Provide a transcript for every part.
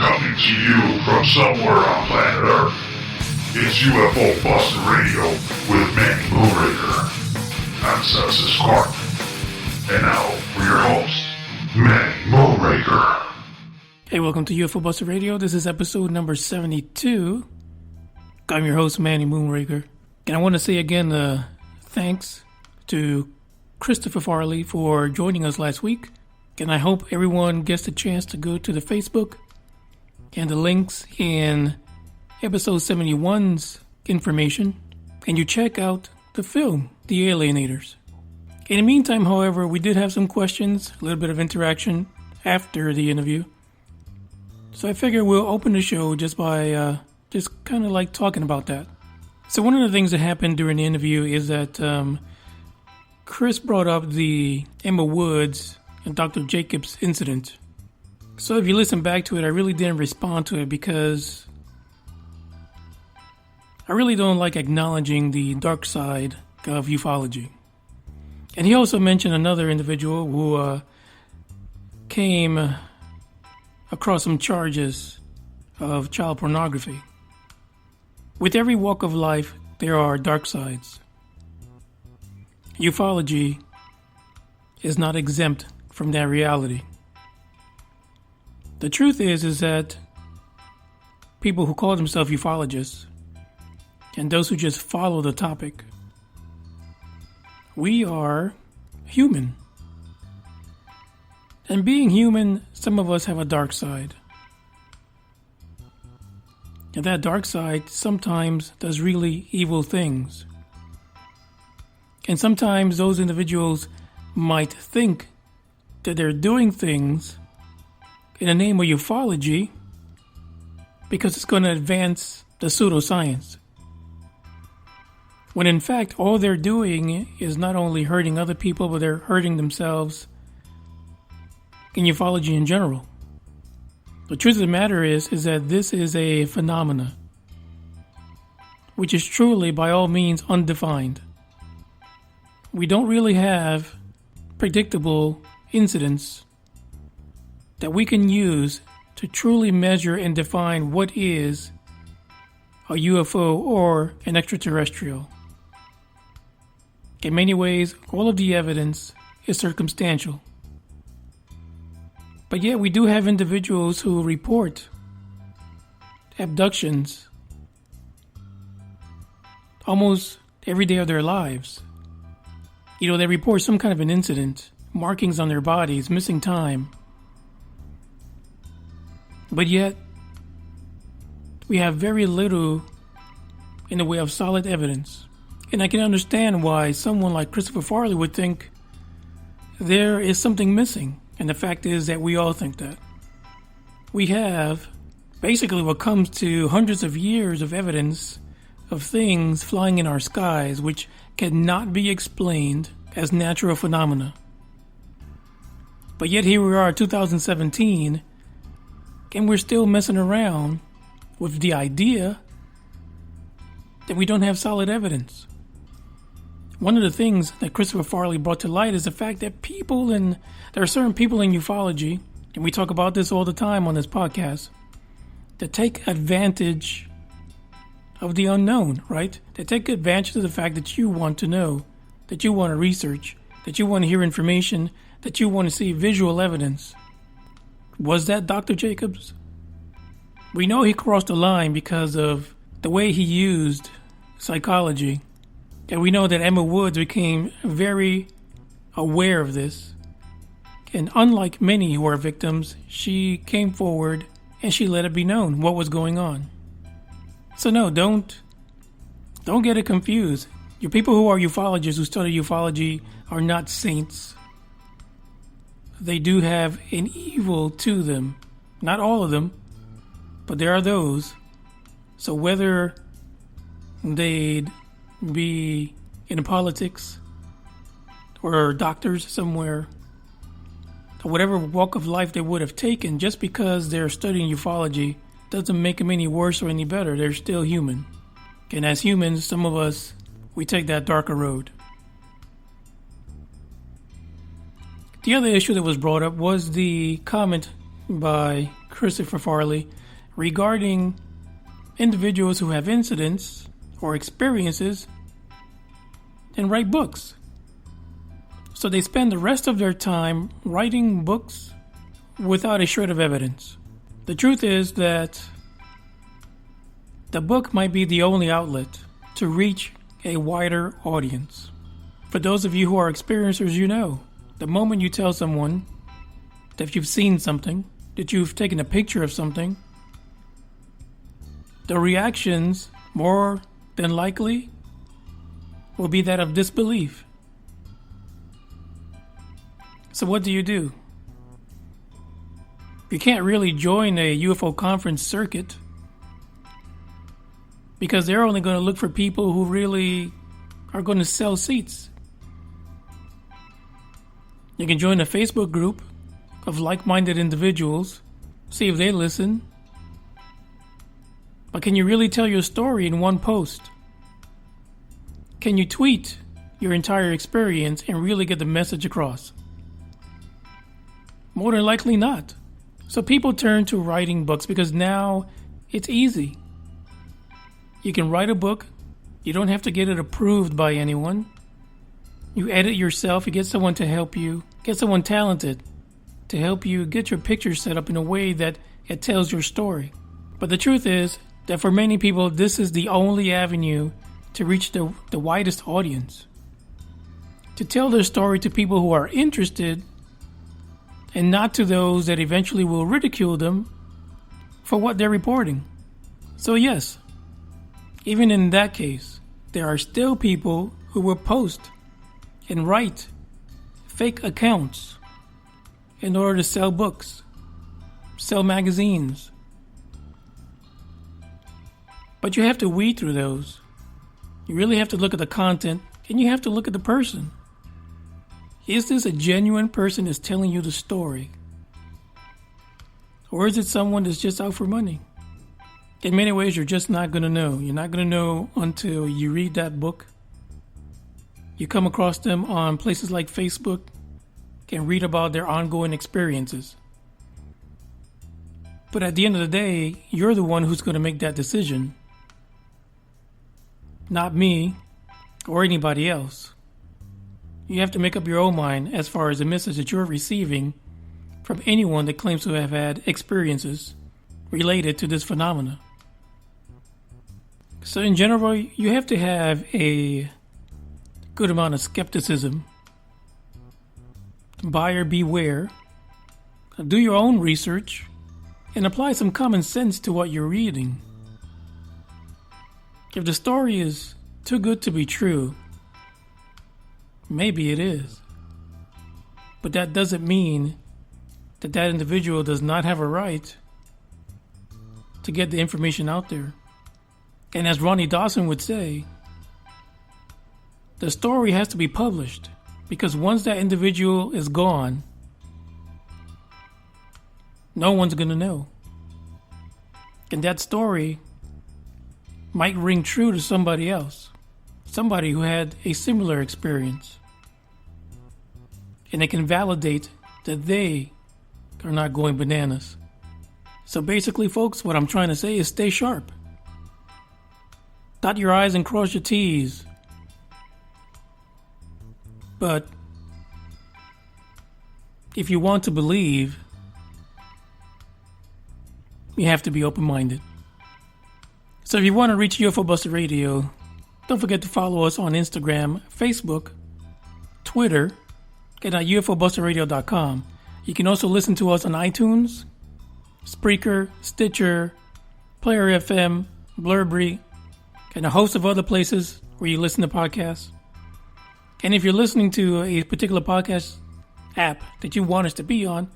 Coming to you from somewhere on planet Earth, it's UFO Busted Radio with Manny Moonraker. I'm Census Clark. And now for your host, Manny Moonraker. Hey, welcome to UFO Busted Radio. This is episode number 72. I'm your host, Manny Moonraker. And I want to say again, thanks to Christopher Farley for joining us last week. And I hope everyone gets the chance to go to the Facebook and the links in episode 71's information, and you check out the film, The Alienators. In the meantime, however, we did have some questions, a little bit of interaction after the interview. So I figure we'll open the show just by just kind of like talking about that. So one of the things that happened during the interview is that Chris brought up the Emma Woods and Dr. Jacobs incident. So if you listen back to it, I really didn't respond to it because I really don't like acknowledging the dark side of ufology. And he also mentioned another individual who came across some charges of child pornography. With every walk of life, there are dark sides. Ufology is not exempt from that reality. The truth is that people who call themselves ufologists and those who just follow the topic, we are human. And being human, some of us have a dark side. And that dark side sometimes does really evil things. And sometimes those individuals might think that they're doing things in the name of ufology because it's going to advance the pseudoscience. When in fact, all they're doing is not only hurting other people, but they're hurting themselves in ufology in general. The truth of the matter is that this is a phenomena which is truly, by all means, undefined. We don't really have predictable incidents that we can use to truly measure and define what is a UFO or an extraterrestrial. In many ways, all of the evidence is circumstantial. But yet we do have individuals who report abductions almost every day of their lives. They report some kind of an incident, markings on their bodies, missing time. But yet, we have very little in the way of solid evidence. And I can understand why someone like Christopher Farley would think there is something missing. And the fact is that we all think that. We have basically what comes to hundreds of years of evidence of things flying in our skies which cannot be explained as natural phenomena. But yet here we are, 2017, and we're still messing around with the idea that we don't have solid evidence. One of the things that Christopher Farley brought to light is the fact that there are certain people in ufology, and we talk about this all the time on this podcast, that take advantage of the unknown, right? They take advantage of the fact that you want to know, that you want to research, that you want to hear information, that you want to see visual evidence. Was that Dr. Jacobs? We know he crossed the line because of the way he used psychology. And we know that Emma Woods became very aware of this. And unlike many who are victims, she came forward and she let it be known what was going on. So no, don't get it confused. Your people who are ufologists, who study ufology, are not saints. They do have an evil to them. Not all of them, but there are those. So whether they'd be in politics or doctors somewhere, or whatever walk of life they would have taken, just because they're studying ufology doesn't make them any worse or any better. They're still human. And as humans, some of us, we take that darker road. The other issue that was brought up was the comment by Christopher Farley, regarding individuals who have incidents or experiences and write books. So they spend the rest of their time writing books without a shred of evidence. The truth is that the book might be the only outlet to reach a wider audience. For those of you who are experiencers, you know, the moment you tell someone that you've seen something, that you've taken a picture of something, the reactions, more than likely, will be that of disbelief. So what do? You can't really join a UFO conference circuit because they're only going to look for people who really are going to sell seats. You can join a Facebook group of like-minded individuals, see if they listen. But can you really tell your story in one post? Can you tweet your entire experience and really get the message across? More than likely not. So people turn to writing books because now it's easy. You can write a book. You don't have to get it approved by anyone. You edit yourself. You get someone to help you. Get someone talented to help you get your picture set up in a way that it tells your story. But the truth is that for many people, this is the only avenue to reach the widest audience. To tell their story to people who are interested and not to those that eventually will ridicule them for what they're reporting. So yes, even in that case, there are still people who will post and write fake accounts in order to sell books, sell magazines. But you have to weed through those. You really have to look at the content, and you have to look at the person. Is this a genuine person that's telling you the story? Or is it someone that's just out for money? In many ways, you're just not going to know. You're not going to know until you read that book. You come across them on places like Facebook and read about their ongoing experiences. But at the end of the day, you're the one who's going to make that decision. Not me or anybody else. You have to make up your own mind as far as the message that you're receiving from anyone that claims to have had experiences related to this phenomena. So in general, you have to have a good amount of skepticism. Buyer beware. Do your own research and apply some common sense to what you're reading. If the story is too good to be true, maybe it is. But that doesn't mean that that individual does not have a right to get the information out there. And as Ronnie Dawson would say, the story has to be published because once that individual is gone, no one's going to know. And that story might ring true to somebody else, somebody who had a similar experience. And it can validate that they are not going bananas. So basically, folks, what I'm trying to say is stay sharp. Dot your I's and cross your T's. But if you want to believe, you have to be open-minded. So if you want to reach UFO Buster Radio, don't forget to follow us on Instagram, Facebook, Twitter, and at UFOBusterRadio.com. You can also listen to us on iTunes, Spreaker, Stitcher, Player FM, Blurberry, and a host of other places where you listen to podcasts. And if you're listening to a particular podcast app that you want us to be on,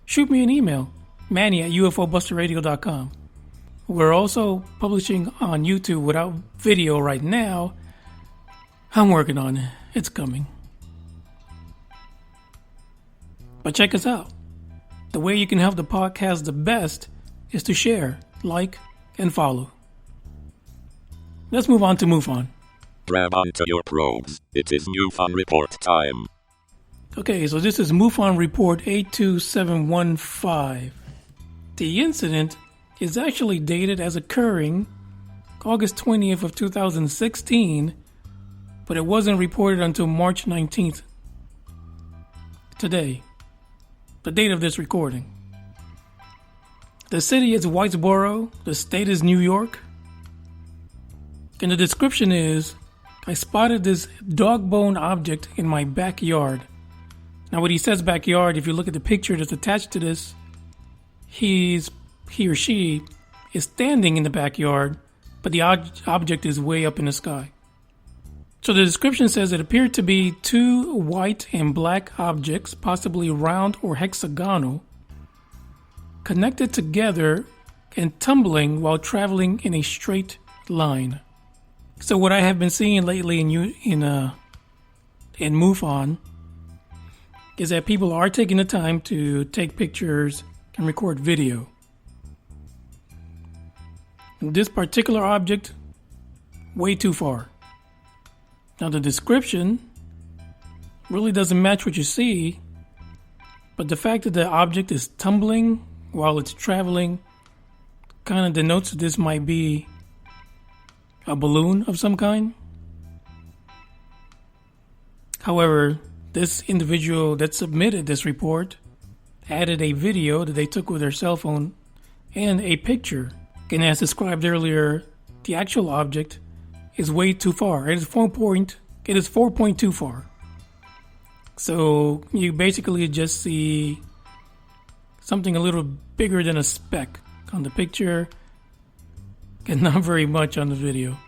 shoot me an email, Manny at UFOBusterRadio.com. We're also publishing on YouTube without video right now. I'm working on it. It's coming. But check us out. The way you can help the podcast the best is to share, like, and follow. Let's move on to MUFON. Grab onto your probes. It is MUFON report time. Okay, so this is MUFON report 82715. The incident is actually dated as occurring August 20th of 2016, but it wasn't reported until March 19th. Today, the date of this recording. The city is Whitesboro, the state is New York, and the description is, I spotted this dog-bone object in my backyard. Now when he says backyard, if you look at the picture that's attached to this, he or she is standing in the backyard, but the object is way up in the sky. So the description says it appeared to be two white and black objects, possibly round or hexagonal, connected together and tumbling while traveling in a straight line. So what I have been seeing lately in MUFON is that people are taking the time to take pictures and record video. This particular object, way too far. Now the description really doesn't match what you see, but the fact that the object is tumbling while it's traveling kind of denotes that this might be a balloon of some kind. However, this individual that submitted this report added a video that they took with their cell phone and a picture. And as described earlier, the actual object is way too far. It is 4.2 far. So you basically just see something a little bigger than a speck on the picture and not very much on the video.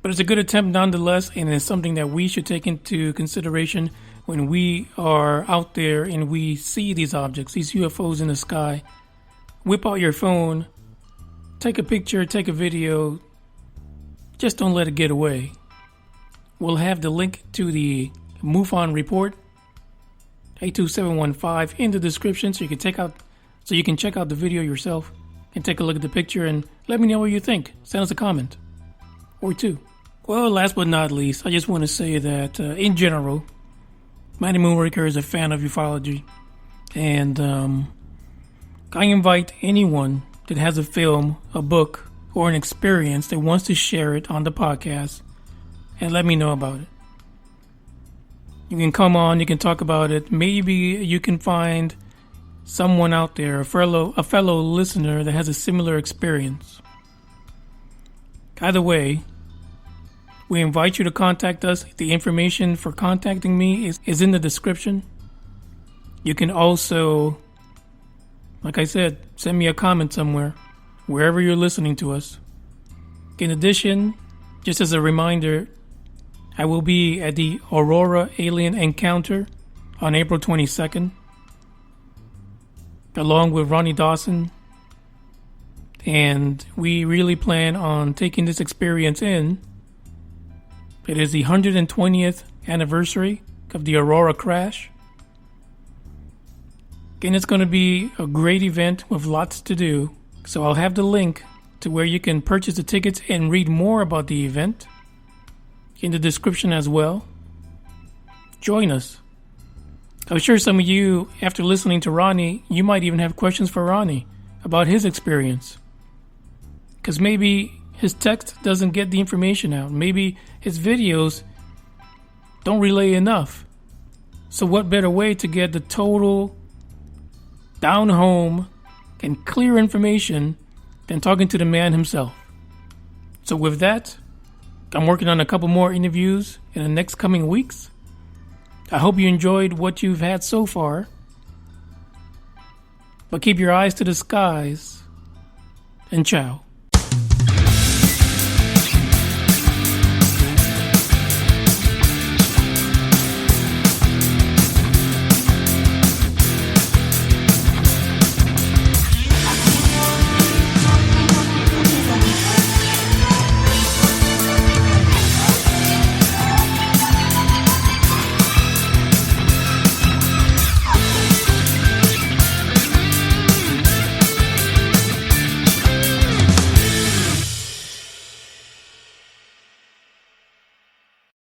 But it's a good attempt nonetheless, and it's something that we should take into consideration when we are out there and we see these objects, these UFOs in the sky. Whip out your phone, take a picture, take a video. Just don't let it get away. We'll have the link to the MUFON report, 82715, in the description so you can check out the video yourself and take a look at the picture and let me know what you think. Send us a comment or two. Well, last but not least, I just want to say that in general, Manny Moonraker is a fan of ufology, and I invite anyone that has a film, a book, or an experience that wants to share it on the podcast and let me know about it. You can come on, you can talk about it. Maybe you can find someone out there, a fellow listener that has a similar experience. Either way, we invite you to contact us. The information for contacting me is in the description. You can also, like I said, send me a comment somewhere, wherever you're listening to us. In addition, just as a reminder, I will be at the Aurora Alien Encounter on April 22nd, along with Ronnie Dawson, and we really plan on taking this experience in. It is the 120th anniversary of the Aurora crash, and it's going to be a great event with lots to do. So I'll have the link to where you can purchase the tickets and read more about the event in the description as well. Join us. I'm sure some of you, after listening to Ronnie, you might even have questions for Ronnie about his experience. Because maybe his text doesn't get the information out. Maybe his videos don't relay enough. So what better way to get the total, down-home, and clear information than talking to the man himself? So with that, I'm working on a couple more interviews in the next coming weeks. I hope you enjoyed what you've had so far. But keep your eyes to the skies, and ciao.